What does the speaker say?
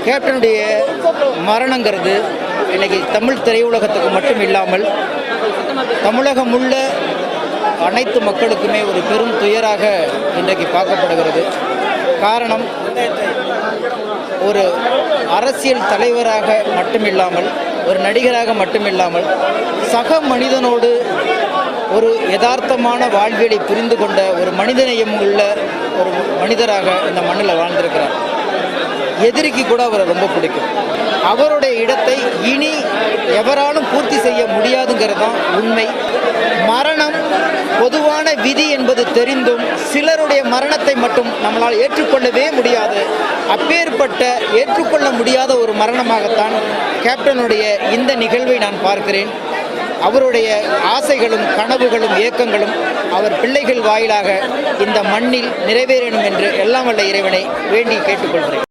கேப்டனுடைய மரணங்கிறது இன்றைக்கி தமிழ் திரையுலகத்துக்கு மட்டும் இல்லாமல் தமிழகம் உள்ள அனைத்து மக்களுக்குமே ஒரு பெரும் துயராக இன்றைக்கு பார்க்கப்படுகிறது. காரணம், ஒரு அரசியல் தலைவராக மட்டுமில்லாமல், ஒரு நடிகராக மட்டுமில்லாமல், சக மனிதனோடு ஒரு யதார்த்தமான வாழ்வியலை புரிந்து கொண்ட ஒரு மனிதநேயம் உள்ள ஒரு மனிதராக இந்த மண்ணில் வாழ்ந்திருக்கிறார். எதிரிக்கு கூட அவரை ரொம்ப பிடிக்கும். அவருடைய இடத்தை இனி எவராலும் பூர்த்தி செய்ய முடியாதுங்கிறது தான் உண்மை. மரணம் பொதுவான விதி என்பது தெரிந்தும் சிலருடைய மரணத்தை மட்டும் நம்மளால் ஏற்றுக்கொள்ளவே முடியாது. அப்பேற்பட்ட ஏற்றுக்கொள்ள முடியாத ஒரு மரணமாகத்தான் கேப்டனுடைய இந்த நிகழ்வை நான் பார்க்கிறேன். அவருடைய ஆசைகளும் கனவுகளும் ஏக்கங்களும் அவர் பிள்ளைகள் வாயிலாக இந்த மண்ணில் நிறைவேறணும் என்று எல்லாம் வல்ல இறைவனை வேண்டி கேட்டுக்கொள்கிறேன்.